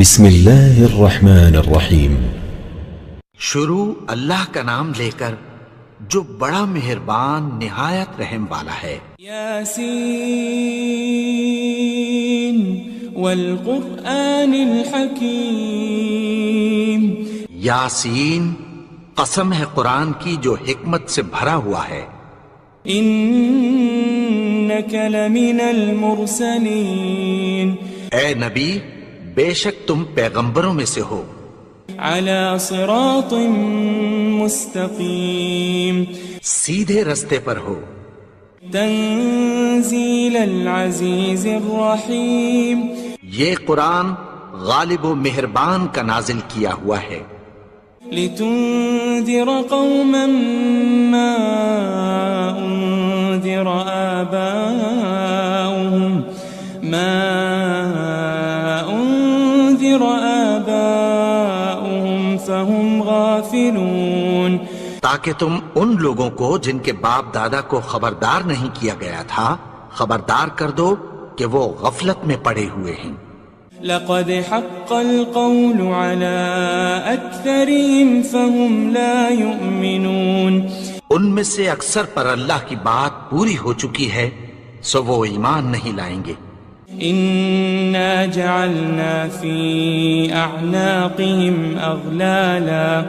بسم اللہ الرحمن الرحیم۔ شروع اللہ کا نام لے کر جو بڑا مہربان نہایت رحم والا ہے۔ یاسین والقرآن الحکیم۔ یاسین، قسم ہے قرآن کی جو حکمت سے بھرا ہوا ہے۔ انک لمن المرسلین۔ اے نبی، بے شک تم پیغمبروں میں سے ہو۔ علی صراط مستقیم۔ سیدھے رستے پر ہو۔ تنزیل العزیز الرحیم۔ یہ قرآن غالب و مہربان کا نازل کیا ہوا ہے۔ لتنذر قوما ما انذر آباؤهم فهم غافلون۔ تاکہ تم ان لوگوں کو جن کے باپ دادا کو خبردار نہیں کیا گیا تھا خبردار کر دو کہ وہ غفلت میں پڑے ہوئے ہیں۔ لقد حق القول على أكثرهم فهم لا يؤمنون۔ ان میں سے اکثر پر اللہ کی بات پوری ہو چکی ہے سو وہ ایمان نہیں لائیں گے۔ إنا جعلنا في أعناقهم أغلالا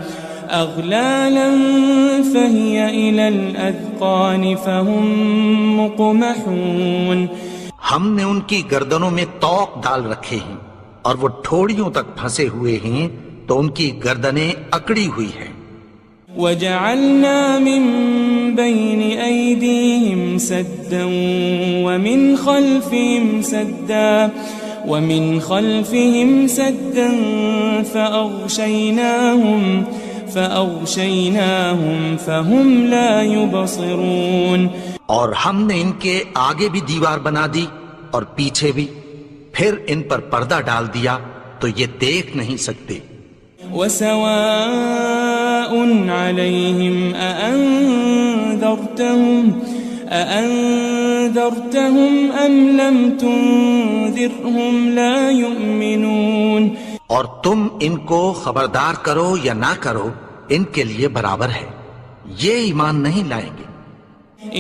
فهي إلى الأذقان فهم مقمحون۔ ہم نے ان کی گردنوں میں طوق ڈال رکھے ہیں اور وہ ٹھوڑیوں تک پھنسے ہوئے ہیں تو ان کی گردنیں اکڑی ہوئی ہیں۔ وجعلنا من بين أيديهم سدا ومن خلفهم سدا فأغشيناهم فهم لا يبصرون۔ اور ہم نے ان کے آگے بھی دیوار بنا دی اور پیچھے بھی، پھر ان پر پردہ ڈال دیا تو یہ دیکھ نہیں سکتے۔ وسواء عليهم أأنذرتهم أم لم تنذرهم لا يؤمنون۔ اور تم ان کو خبردار کرو یا نہ کرو ان کے لیے برابر ہے، یہ ایمان نہیں لائیں گے۔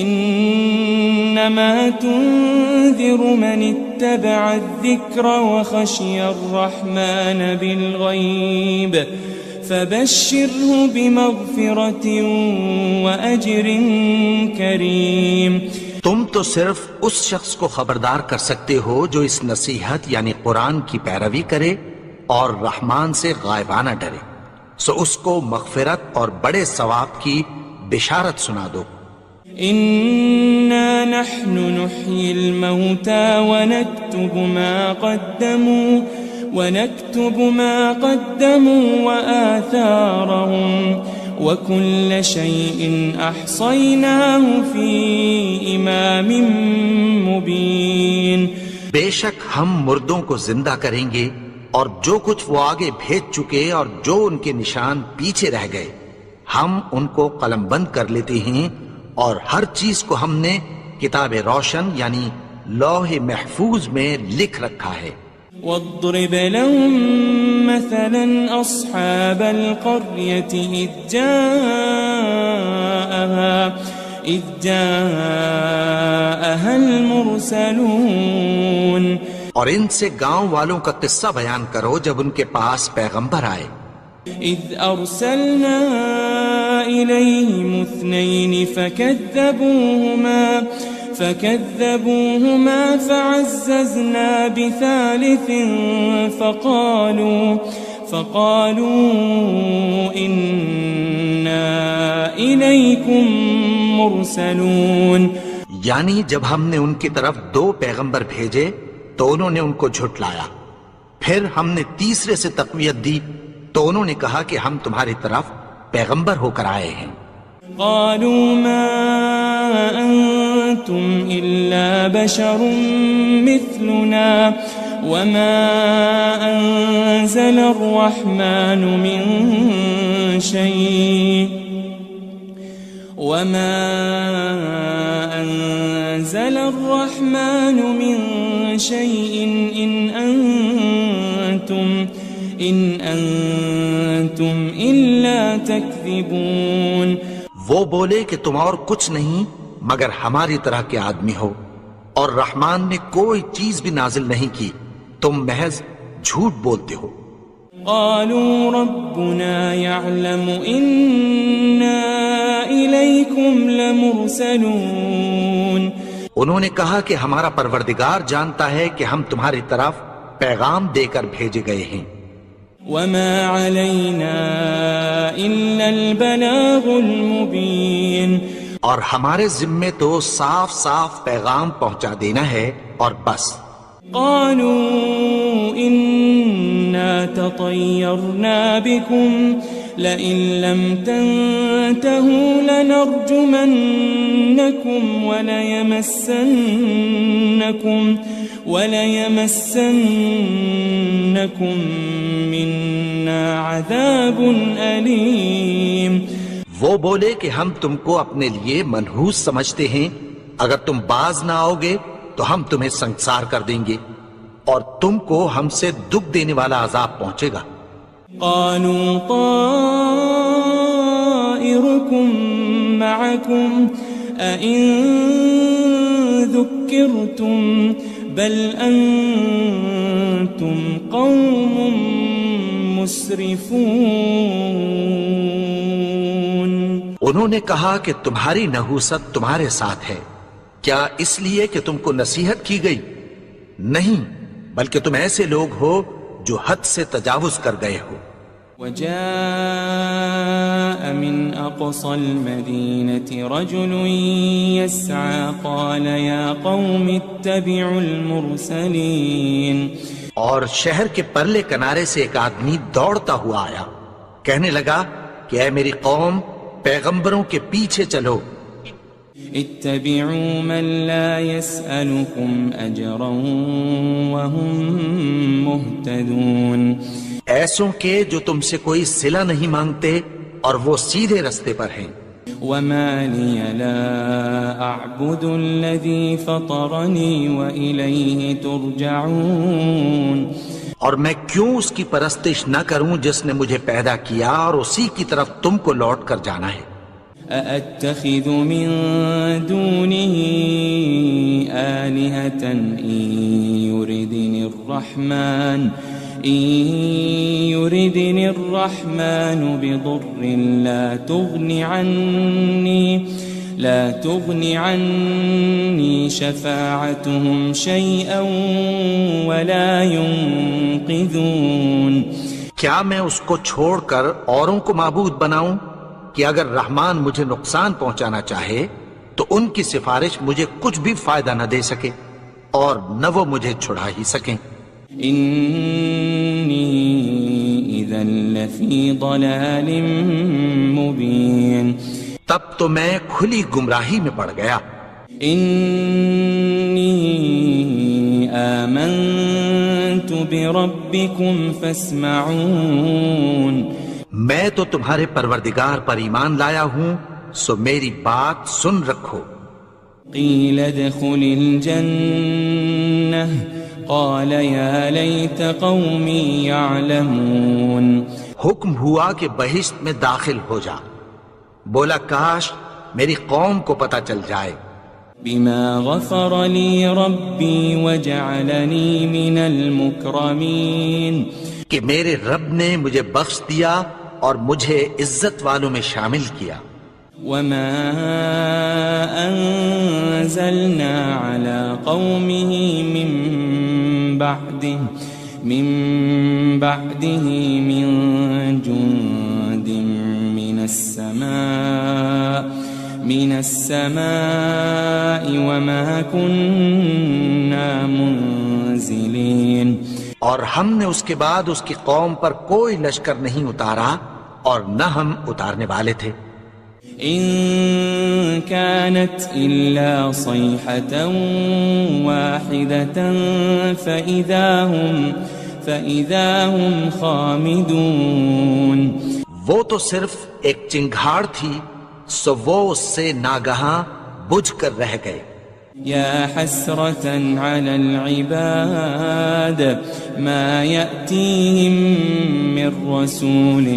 انما تنذر من اتبع الذکر وخشی الرحمن بالغیب فبشره بمغفرة وأجر کریم۔ تم تو صرف اس شخص کو خبردار کر سکتے ہو جو اس نصیحت یعنی قرآن کی پیروی کرے اور رحمان سے غائبانہ ڈرے، سو اس کو مغفرت اور بڑے ثواب کی بشارت سنا دو۔ إنا نحن نحيي الموتى ونكتب ما قدموا وآثارهم وكل شيء أحصيناه في إمام مبين۔ بے شک ہم مردوں کو زندہ کریں گے اور جو کچھ وہ آگے بھیج چکے اور جو ان کے نشان پیچھے رہ گئے ہم ان کو قلم بند کر لیتے ہیں، اور ہر چیز کو ہم نے کتاب روشن یعنی لوح محفوظ میں لکھ رکھا ہے۔ واضرب لهم مثلا أصحاب القرية إذ جاءها المرسلون۔ اور ان سے گاؤں والوں کا قصہ بیان کرو جب ان کے پاس پیغمبر آئے۔ إذ أرسلنا إليهم 2 فكذبوهما فعززنا بثالث فقالوا إنا إليكم مرسلون۔ یعنی جب ہم نے ان کی طرف 2 پیغمبر بھیجے تو انہوں نے ان کو جھٹلایا، پھر ہم نے تیسرے سے تقویت دی تو انہوں نے کہا کہ ہم تمہاری طرف پیغمبر ہو کر آئے ہیں۔ قالوا ما أنتم إلا بشر مثلنا وما أنزل الرحمن من شيء إن أنتم أنتم إلا تكذبون. وہ بولے کہ تم اور کچھ نہیں مگر ہماری طرح کے آدمی ہو، اور رحمان نے کوئی چیز بھی نازل نہیں کی، تم محض جھوٹ بولتے ہو. قالوا ربنا يعلم إنا إليكم لمرسلون. انہوں نے کہا کہ ہمارا پروردگار جانتا ہے کہ ہم تمہاری طرف پیغام دے کر بھیجے گئے ہیں. وما علينا إلا البلاغ المبين. اور ہمارے ذمے تو صاف صاف پیغام پہنچا دینا ہے اور بس. قالوا إنا تطيرنا بكم لئن لم تنتهوا لنرجمنكم وليمسنكم منا عذاب أليم. وہ بولے کہ ہم تم کو اپنے لیے منحوس سمجھتے ہیں، اگر تم باز نہ آؤ گے تو ہم تمہیں سنسار کر دیں گے اور تم کو ہم سے دکھ دینے والا عذاب پہنچے گا. قالوا طائركم معكم أئن ذكرتم بل أنتم قوم مسرفون. انہوں نے کہا کہ تمہاری نحوست تمہارے ساتھ ہے، کیا اس لیے کہ تم کو نصیحت کی گئی؟ نہیں، بلکہ تم ایسے لوگ ہو جو حد سے تجاوز کر گئے ہو. وجاء من أقصى المدينة رجل يسعى قال يا قوم اتبعوا المرسلين. اور شہر کے پرلے کنارے سے ایک آدمی دوڑتا ہوا آیا، کہنے لگا کہ اے میری قوم، پیغمبروں کے پیچھے چلو. اتبعوا من لا يسألكم أجرا وهم مهتدون. ایسوں کے جو تم سے کوئی صلہ نہیں مانگتے اور وہ سیدھے رستے پر ہیں. وما لي لا أعبد الذي فطرني وإليه ترجعون. اور میں کیوں اس کی پرستش نہ کروں جس نے مجھے پیدا کیا اور اسی کی طرف تم کو لوٹ کر جانا ہے. أأتخذ من دونه آلهة إن يردني الرحمن بضر لا تغني عني شفاعتهم شيئا ولا ينقذون. کیا میں اس کو چھوڑ کر اوروں کو معبود بناؤں کہ اگر رحمان مجھے نقصان پہنچانا چاہے تو ان کی سفارش مجھے کچھ بھی فائدہ نہ دے سکے اور نہ وہ مجھے چھڑا ہی سکیں. إني إذا لفي ضلال مبين. تب تو میں کھلی گمراہی میں پڑ گیا. إني آمنت بربكم فاسمعون. میں تو تمہارے پروردگار پر ایمان لایا ہوں، سو میری بات سن رکھو. قيل ادخل الجنة قال يا ليت قومي يعلمون. حکم ہوا کہ بہشت میں داخل ہو جا. بولا کاش میری قوم کو پتہ چل جائے. بما غفر لي ربي وجعلني من المكرمين. کہ میرے رب نے مجھے بخش دیا اور مجھے عزت والوں میں شامل کیا. وما أنزلنا على قومه من بعده من جند من السماء وما كنا منزلين. اور ہم نے اس کے بعد اس کی قوم پر کوئی لشکر نہیں اتارا اور نہ ہم اتارنے والے تھے. إن كانت إلا صيحة واحدة فإذا هم خامدون. وہ تو صرف ایک چنگھاڑ تھی، سو وہ اس سے ناگہاں بجھ کر رہ گئے. يا حسرة على العباد ما يأتيهم من رسول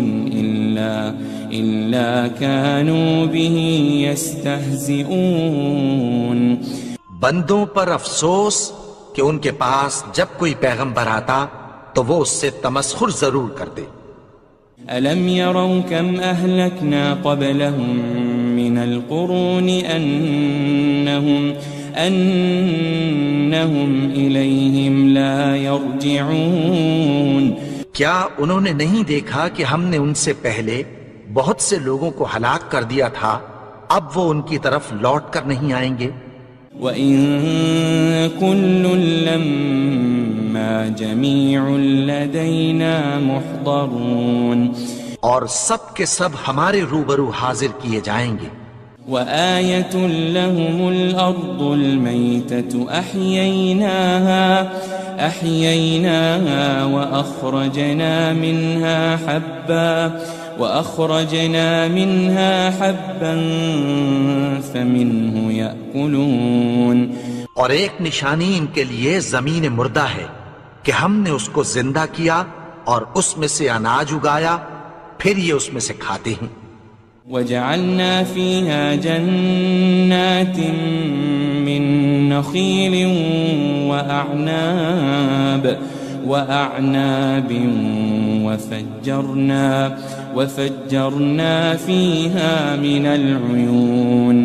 إلا كانوا به يستهزئون. بندوں پر افسوس کہ ان کے پاس جب کوئی پیغمبر آتا تو وہ اس سے تمسخر ضرور کرتے. ألم يروا كم أهلكنا قبلهم من القرون أنهم إليهم لا يرجعون. کیا انہوں نے نہیں دیکھا کہ ہم نے ان سے پہلے بہت سے لوگوں کو ہلاک کر دیا تھا، اب وہ ان کی طرف لوٹ کر نہیں آئیں گے. وَإِن كُلٌّ لَمَّا جَمِيعٌ لَدَيْنَا مُحْضَرُونَ. اور سب کے سب ہمارے روبرو حاضر کیے جائیں گے. وَآيَةٌ لَهُمُ الْأَرْضُ الْمَيْتَةُ أَحْيَيْنَاهَا وَأَخْرَجْنَا مِنْهَا حَبًّا فَمِنْهُ يَأْكُلُونَ. اور ایک نشانی ان کے لیے زمین مردہ ہے کہ ہم نے اس کو زندہ کیا اور اس میں سے اناج اگایا، پھر یہ اس میں سے کھاتے ہیں. وَجَعَلْنَا فِيهَا جَنَّاتٍ مِّن نَخِيلٍ وَأَعْنَابٍ وَفَجَّرْنَا فِيهَا مِنَ الْعُيُونِ.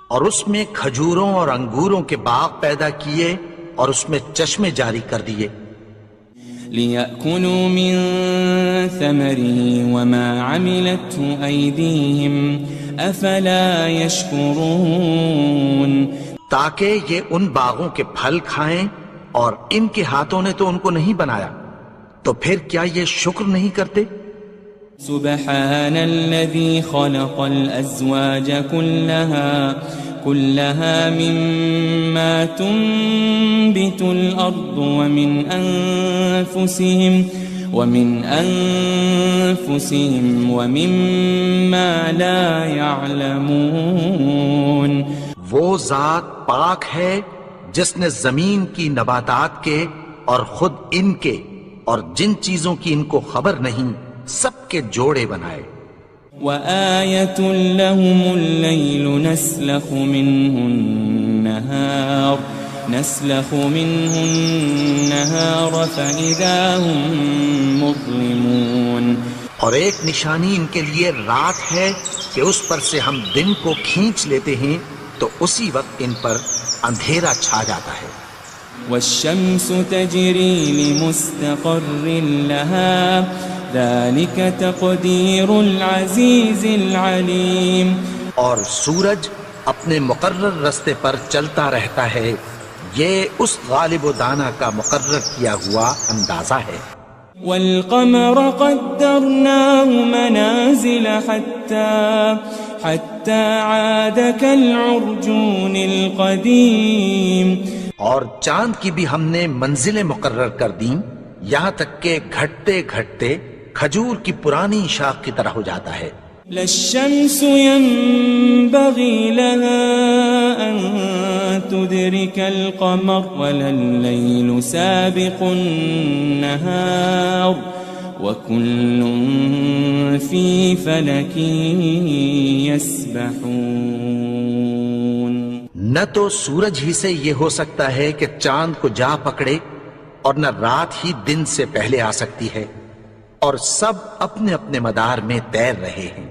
اور اس میں کھجوروں اور انگوروں کے باغ پیدا کیے اور اس میں چشمے جاری کر دیے. لِيَأْكُلُوا مِن ثَمَرِهِ وَمَا عَمِلَتْهُ أَيْدِيهِمْ أَفَلَا يَشْكُرُونَ. تاکہ یہ ان باغوں کے پھل کھائیں اور ان کے ہاتھوں نے تو ان کو نہیں بنایا، تو پھر کیا یہ شکر نہیں کرتے؟ سبحان الذي خلق الأزواج كلها مما تنبت الأرض ومن أنفسهم ومما لا يعلمون. وہ ذات پاک ہے جس نے زمین کی نباتات کے اور خود ان کے اور جن چیزوں کی ان کو خبر نہیں سب کے جوڑے بنائے. وَآيَةٌ لَهُمُ اللَّيْلُ نَسْلَخُ مِنْهُ النَّهَارَ فَإِذَا هُمْ مُظْلِمُونَ. اور ایک نشانی ان کے لیے رات ہے کہ اس پر سے ہم دن کو کھینچ لیتے ہیں تو اسی وقت ان پر اندھیرا چھا جاتا ہے. وَالشَّمْسُ تَجْرِي لِمُسْتَقَرٍّ لَهَا ذَلِكَ تَقْدِيرُ الْعَزِيزِ الْعَلِيمِ. اور سورج اپنے مقرر رستے پر چلتا رہتا ہے، یہ اس غالب و دانا کا مقرر کیا ہوا اندازہ ہے. وَالْقَمَرَ قَدَّرْنَاهُ مَنَازِلَ حَتَّى عَادَ كَالْعُرْجُونِ الْقَدِيمِ. اور چاند کی بھی ہم نے منزلیں مقرر کر دیں، یہاں تک کہ گھٹتے گھٹتے کھجور کی پرانی شاخ کی طرح ہو جاتا ہے. لَلشَّمْسُ يَنبَغِي لَهَا أَن تُدْرِكَ الْقَمَرَ وَلَا اللَّيْلُ سَابِقُ النَّهَارِ وَكُلٌّ فِي فَلَكٍ يَسْبَحُونَ. نہ تو سورج ہی سے یہ ہو سکتا ہے کہ چاند کو جا پکڑے، اور نہ رات ہی دن سے پہلے آ سکتی ہے، اور سب اپنے اپنے مدار میں تیر رہے ہیں.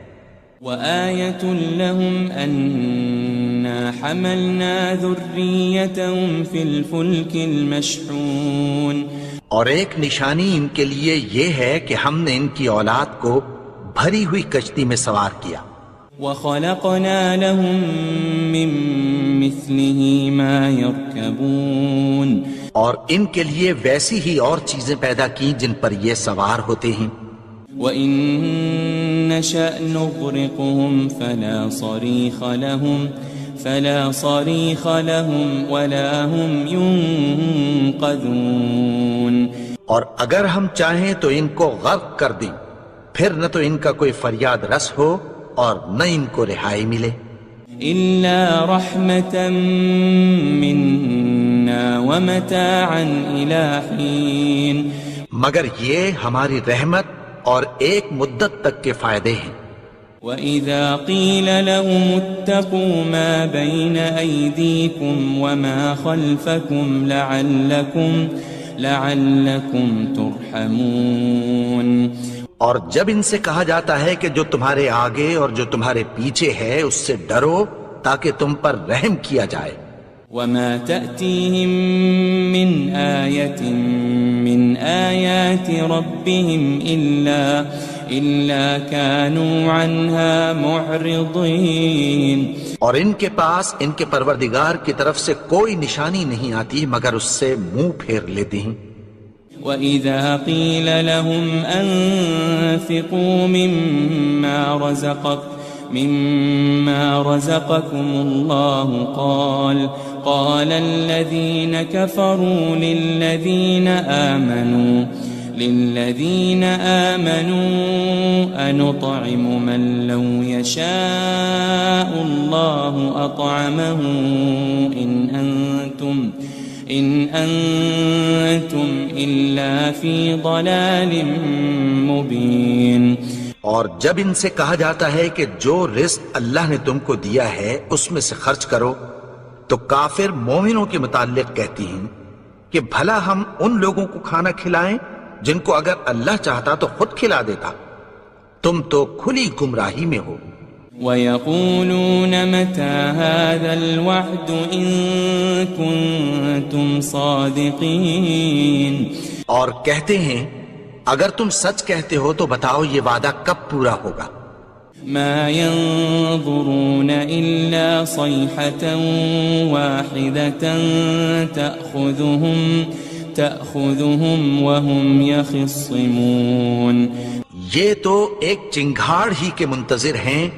وَآيَةٌ لَهُمْ أَنَّا حَمَلْنَا ذُرِّيَّتَهُمْ فِي الْفُلْكِ الْمَشْحُونِ. اور ایک نشانی ان کے لیے یہ ہے کہ ہم نے ان کی اولاد کو بھری ہوئی کشتی میں سوار کیا. وَخَلَقْنَا لَهُم مِّن مِّثْلِهِ مَا يَرْكَبُونَ. اور ان کے لیے ویسی ہی اور چیزیں پیدا کی جن پر یہ سوار ہوتے ہیں. وَإِن نَّشَأْ نُغْرِقْهُمْ فَلَا صَرِيخَ لَهُمْ وَلَا هُمْ يُنقَذُونَ. اور اگر ہم چاہیں تو ان کو غرق کر دیں، پھر نہ تو ان کا کوئی فریاد رس ہو اور نہ ان کو رہائی ملے. إلا رحمة منا ومتاعا إلى حين. مگر یہ ہماری رحمت اور ایک مدت تک کے فائدے ہیں. وَإِذَا قِيلَ لَهُمُ اتَّقُوا مَا بَيْنَ أَيْدِيكُمْ وَمَا خَلْفَكُمْ لَعَلَّكُمْ تُرْحَمُونَ. اور جب ان سے کہا جاتا ہے کہ جو تمہارے آگے اور جو تمہارے پیچھے ہے اس سے ڈرو تاکہ تم پر رحم کیا جائے. وَمَا تَأْتِيهِم مِّنْ آيَةٍ مِّنْ آيَاتِ رَبِّهِمْ إِلَّا كَانُوا عَنْهَا مُعْرِضِينَ. اور ان کے پاس ان کے پروردگار کی طرف سے کوئی نشانی نہیں آتی مگر اس سے منہ پھیر لیتے ہیں. وَإِذَا قِيلَ لَهُمْ أَنفِقُوا مِمَّا رَزَقَكُمُ اللَّهُ قَالَ الَّذِينَ كَفَرُوا لِلَّذِينَ آمَنُوا أَنُطْعِمُ مَن لَّوْ يَشَاءُ اللَّهُ أَطْعَمَهُ إِنْ أَنْتُمْ إِلَّا فِي ضَلَالٍ مُبِينٍ. اور جب ان سے کہا جاتا ہے کہ جو رزق اللہ نے تم کو دیا ہے اس میں سے خرچ کرو تو کافر مومنوں کے متعلق کہتی ہیں کہ بھلا ہم ان لوگوں کو کھانا کھلائیں جن کو اگر اللہ چاہتا تو خود کھلا دیتا. تم تو کھلی گمراہی میں ہو. وَيَقُولُونَ مَتَى هَذَا الْوَعْدُ إِن كُنتُمْ صَادِقِينَ. اور کہتے ہیں اگر تم سچ کہتے ہو تو بتاؤ یہ وعدہ کب پورا ہوگا. مَا يَنظُرُونَ إِلَّا صَيْحَةً وَاحِدَةً تَأْخُذُهُمْ وَهُمْ يَخِصِّمُونَ. یہ تو ایک چنگھاڑ ہی کے منتظر ہیں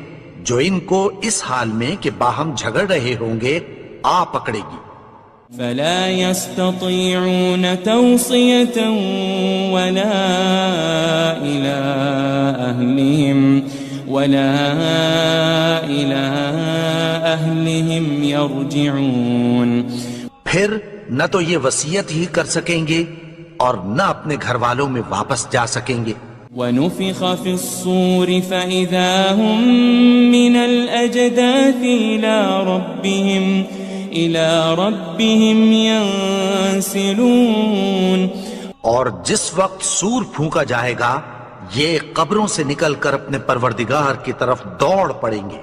جو ان کو اس حال میں کہ باہم جھگڑ رہے ہوں گے آ پکڑے گی. فلا يستطيعون توصية ولا إلى أهلهم يرجعون. پھر نہ تو یہ وصیت ہی کر سکیں گے اور نہ اپنے گھر والوں میں واپس جا سکیں گے. وَنُفِخَ فِي الصُّورِ فَإِذَا هُم مِّنَ الْأَجْدَاثِ إِلَى رَبِّهِمْ يَنسِلُونَ. اور جس وقت سور پھونکا جائے گا یہ قبروں سے نکل کر اپنے پروردگار کی طرف دوڑ پڑیں گے.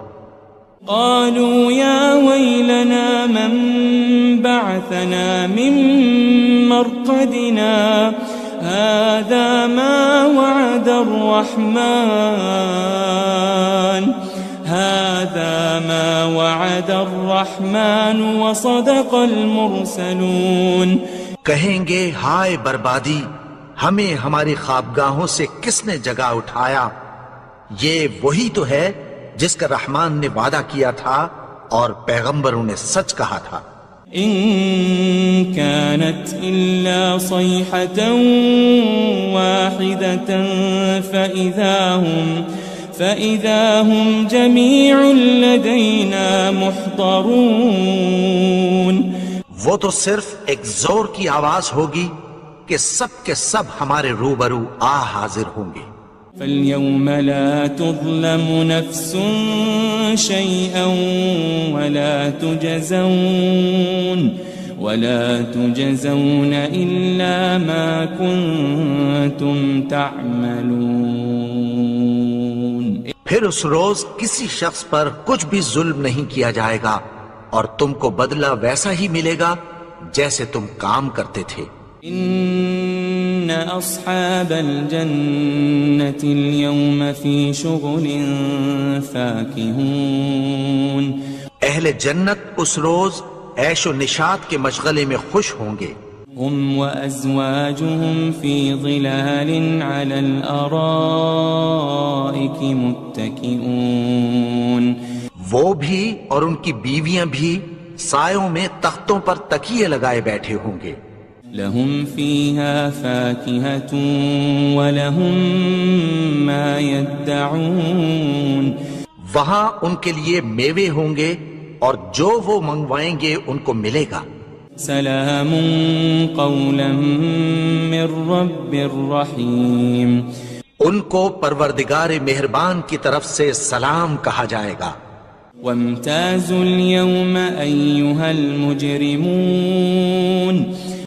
قالوا يا ويلنا من بعثنا من مرقدنا هذا ما وعد الرحمن وصدق المرسلون. کہیں گے ہائے بربادی ہمیں ہماری خوابگاہوں سے کس نے جگا اٹھایا. یہ وہی تو ہے جس کا رحمان نے وعدہ کیا تھا اور پیغمبروں نے سچ کہا تھا. إن كانت إلا صيحة واحدة فإذا هم جميع لدينا محضرون. وہ تو صرف ایک زور کی آواز ہوگی کہ سب کے سب ہمارے روبرو حاضر ہوں گے. فاليوم لا تظلم نفس شيئا ولا تجزون إلا ما كنتم تعملون. پھر اس روز کسی شخص پر کچھ بھی ظلم نہیں کیا جائے گا اور تم کو بدلہ ویسا ہی ملے گا جیسے تم کام کرتے تھے. ان اصحاب الجنة اليوم في شغل فاكهون. اہل جنت اس روز عیش و نشاط کے مشغلے میں خوش ہوں گے. هم وازواجهم في ظلال على الارائك متكئون. وہ بھی اور ان کی بیویاں بھی سایوں میں تختوں پر تکیے لگائے بیٹھے ہوں گے. لهم فيها فاكهة ولهم ما يدعون. وہاں ان کے لیے میوے ہوں گے اور جو وہ منگوائیں گے ان کو ملے گا۔ سلام قولا من رب الرحیم، ان کو پروردگار مہربان کی طرف سے سلام کہا جائے گا۔ وامتازوا اليوم ایھا المجرمون،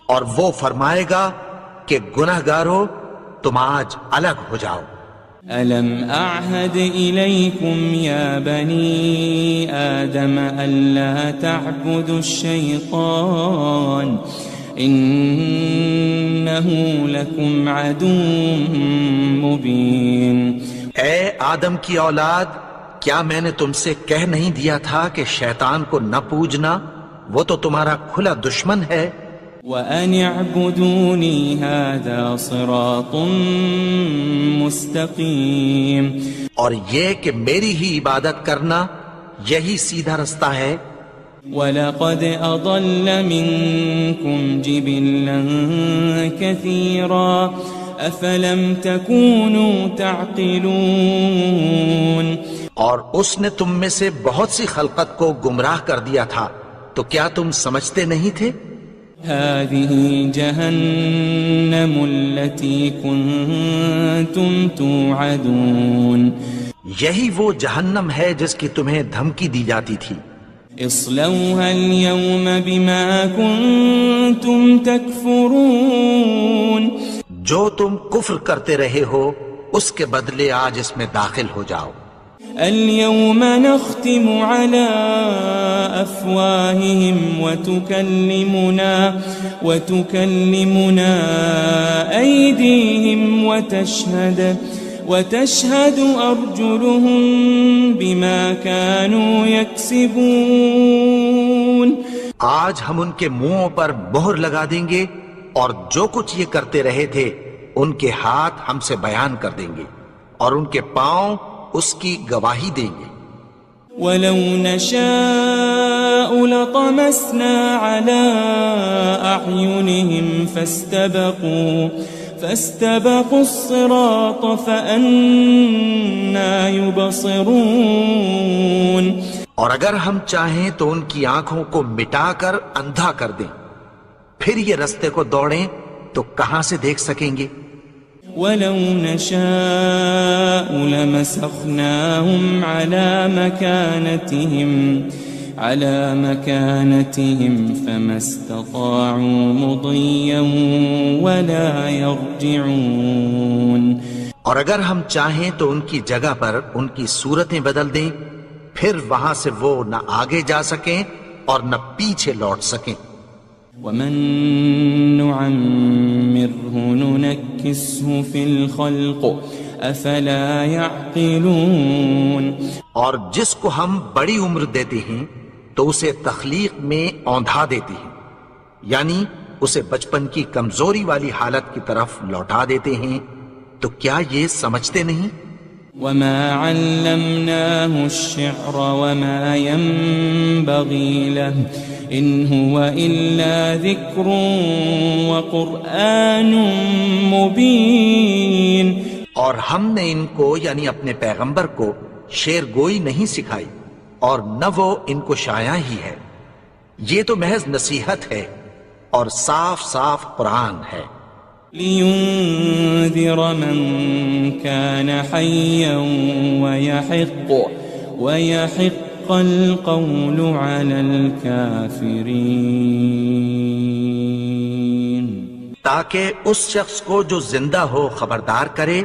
اور وہ فرمائے گا کہ گنہگارو تم آج الگ ہو جاؤ۔ ألم أعهد إليكم يا بني آدم ألا تعبدوا الشيطان إنه لكم عدو مبين۔ اے آدم کی اولاد، کیا میں نے تم سے کہہ نہیں دیا تھا کہ شیطان کو نہ پوجنا، وہ تو تمہارا کھلا دشمن ہے۔ وَأَنِ اعْبُدُونِي هَذَا صِرَاطٌ مُسْتَقِيمٌ، اور یہ کہ میری ہی عبادت کرنا یہی سیدھا رستہ ہے۔ وَلَقَدْ أَضَلَّ مِنكُمْ جِبِلًّا كَثِيرًا أَفَلَمْ تَكُونُوا تَعْقِلُونَ، اور اس نے تم میں سے بہت سی خلقت کو گمراہ کر دیا تھا، تو کیا تم سمجھتے نہیں تھے؟ هذه جهنم التي كنتم توعدون، یہی وہ جہنم ہے جس کی تمہیں دھمکی دی جاتی تھی۔ اصلوها اليوم بما كنتم تكفرون، جو تم کفر کرتے رہے ہو اس کے بدلے آج اس میں داخل ہو جاؤ۔ اليوم نختم على أفواههم وتكلمنا أيديهم وتشهد أرجلهم بما كانوا يكسبون، آج ہم ان کے منہوں پر مہر لگا دیں گے اور جو کچھ یہ کرتے رہے تھے ان کے ہاتھ ہم سے بیان کر دیں گے اور ان کے پاؤں اس کی گواہی دیں گے۔ وَلَوْ نَشَاءُ لَطَمَسْنَا عَلَىٰ أَعْيُنِهِمْ فَاسْتَبَقُوا الصِّرَاطَ فَأَنَّىٰ يُبْصِرُونَ، اور اگر ہم چاہیں تو ان کی آنکھوں کو مٹا کر اندھا کر دیں، پھر یہ رستے کو دوڑیں تو کہاں سے دیکھ سکیں گے؟ وَلَوْ نَشَاءُ لَمَسَخْنَاهُمْ عَلَى مَكَانَتِهِمْ فَمَا اسْتَطَاعُوا مُضِيًّا وَلَا يَرْجِعُونَ، اور اگر ہم چاہیں تو ان کی جگہ پر ان کی صورتیں بدل دیں، پھر وہاں سے وہ نہ آگے جا سکیں اور نہ پیچھے لوٹ سکیں۔ وَمَن نُعَمِّرْهُ نُنَكِّسْهُ فِي الْخَلْقِ أَفَلَا يَعْقِلُونَ، اور جس کو ہم بڑی عمر دیتے ہیں تو اسے تخلیق میں اوندھا دیتے ہیں، یعنی اسے بچپن کی کمزوری والی حالت کی طرف لوٹا دیتے ہیں، تو کیا یہ سمجھتے نہیں؟ وَمَا عَلَّمْنَاهُ الشِّعْرَ وَمَا يَنبَغِي لَهُ إِنْ هُوَ إِلَّا ذِكْرٌ وَقُرْآنٌ مُبِينٌ، اور ہم نے ان کو یعنی اپنے پیغمبر کو شعر گوئی نہیں سکھائی اور نہ وہ ان کو شایع ہی ہے، یہ تو محض نصیحت ہے اور صاف صاف قرآن ہے۔ لِيُنذِرَ مَن كَانَ حَيًّا وَيَحِقَّ الْقَوْلُ عَلَى الْكَافِرِينَ، تاکہ اس شخص کو جو زندہ ہو خبردار کرے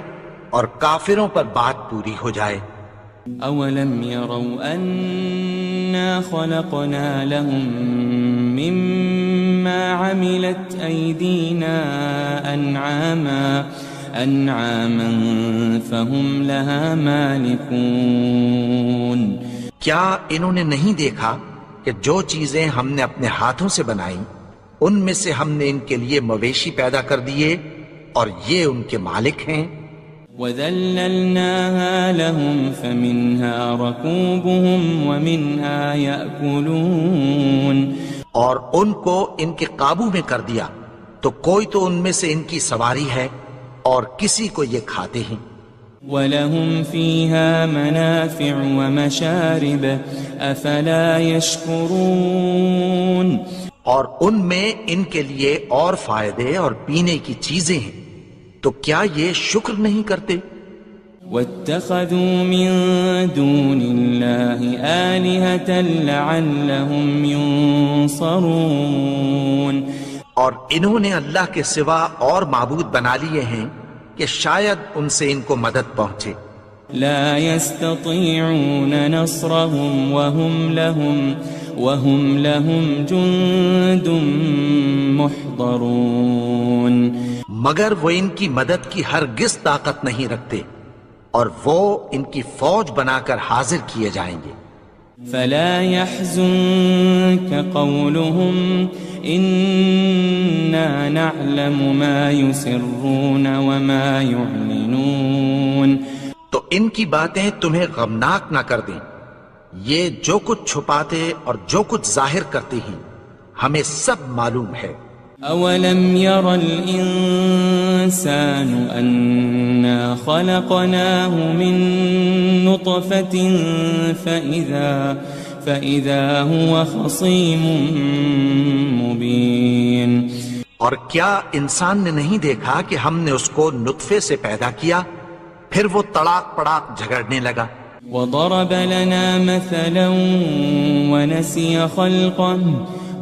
اور کافروں پر بات پوری ہو جائے۔ أَوَلَمْ يَرَوْا أَنَّا خَلَقْنَا لَهُم مِّمَّا عَمِلَتْ أَيْدِينَا أَنْعَامًا فَهُمْ لَهَا مَالِكُونَ، کیا انہوں نے نہیں دیکھا کہ جو چیزیں ہم نے اپنے ہاتھوں سے بنائیں ان میں سے ہم نے ان کے لیے مویشی پیدا کر دیے اور یہ ان کے مالک ہیں۔ وَذَلَّلْنَاهَا لَهُمْ فَمِنْهَا رَكُوبُهُمْ وَمِنْهَا يَأْكُلُونَ، اور ان کو ان کے قابو میں کر دیا تو کوئی تو ان میں سے ان کی سواری ہے اور کسی کو یہ کھاتے ہیں۔ وَلَهُمْ فِيهَا مَنَافِعُ وَمَشَارِبُ أَفَلَا يَشْكُرُونَ اور ان میں ان کے لیے اور فائدے اور پینے کی چیزیں ہیں، تو کیا یہ شکر نہیں کرتے؟ وَاتَّخَذُوا مِن دُونِ اللَّهِ آلِهَةً لَعَلَّهُمْ يُنصَرُونَ اور انہوں نے اللہ کے سوا اور معبود بنا لیے ہیں کہ شاید ان سے ان کو مدد پہنچے۔ لا يستطيعون نصرهم وهم لهم جند محضرون مگر وہ ان کی مدد کی ہرگز طاقت نہیں رکھتے، اور وہ ان کی فوج بنا کر حاضر کیے جائیں گے۔ فلا يحزنك قولهم إنا نعلم ما يسرون وما يعلنون تو ان کی باتیں تمہیں غمناک نہ کر دیں، یہ جو کچھ چھپاتے اور جو کچھ ظاہر کرتے ہیں ہمیں سب معلوم ہے۔ أولم ير الإنسان أنا خلقناه من نطفة فإذا هو خصيم مبين اور کیا انسان نے نہیں دیکھا کہ ہم نے اس کو نطفے سے پیدا کیا، پھر وہ تڑاک پڑاک جھگڑنے لگا۔ وضرب لنا مثلا ونسي خلقه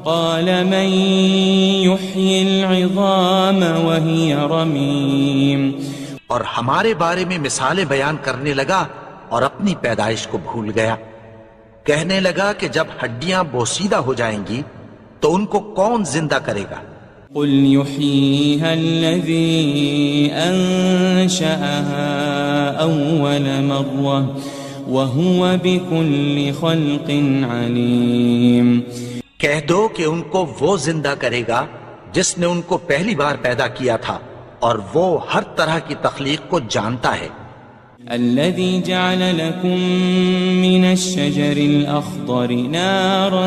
قال من يحيي العظام وهي رميم اور ہمارے بارے میں مثالیں بیان کرنے لگا اور اپنی پیدائش کو بھول گیا، کہنے لگا کہ جب ہڈیاں بوسیدہ ہو جائیں گی تو ان کو کون زندہ کرے گا؟ قل يحييها الذي أنشأها أول مرة وهو بكل خلق عليم کہہ دو کہ ان کو وہ زندہ کرے گا جس نے ان کو پہلی بار پیدا کیا تھا، اور وہ ہر طرح کی تخلیق کو جانتا ہے۔ الذي جعل لكم من الشجر الأخضر نارا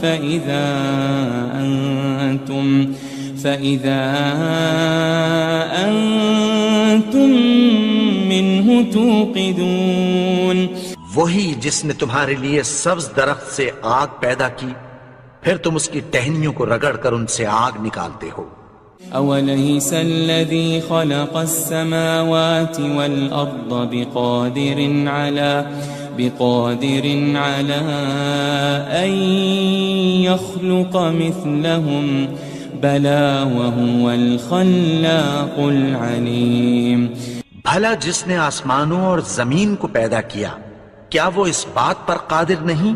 فإذا أنتم منه توقدون وہی جس نے تمہارے لیے سبز درخت سے آگ پیدا کی، پھر تم اس کی ٹہنیوں کو رگڑ کر ان سے آگ نکالتے ہو۔ أوليس الذي خلق السماوات والأرض بقادر على أن يخلق مثلهم بلى وهو الخلاق العليم بھلا جس نے آسمانوں اور زمین کو پیدا کیا، کیا وہ اس بات پر قادر نہیں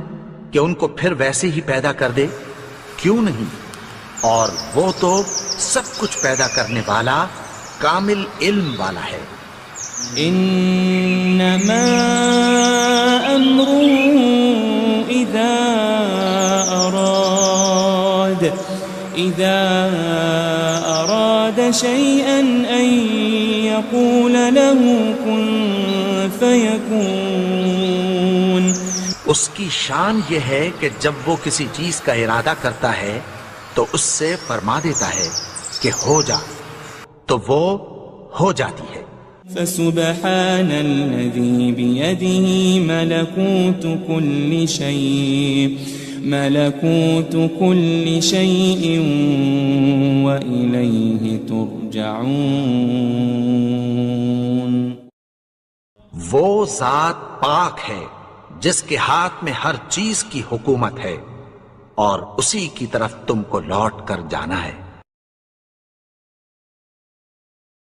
کہ ان کو پھر ویسے ہی پیدا کر دے؟ کیوں نہیں؟ اور وہ تو سب کچھ پیدا کرنے والا، کامل علم والا ہے۔ انما امره اذا اراد شيئا ان يقول له كن فيكون اس کی شان یہ ہے کہ جب وہ کسی چیز کا ارادہ کرتا ہے تو اس سے فرما دیتا ہے کہ ہو جا، تو وہ ہو جاتی ہے۔ فسبحان الذي بيده ملكوت كل شيء وإليه ترجعون وہ ذات پاک ہے جس کے ہاتھ میں ہر چیز کی حکومت ہے، اور اسی کی طرف تم کو لوٹ کر جانا ہے۔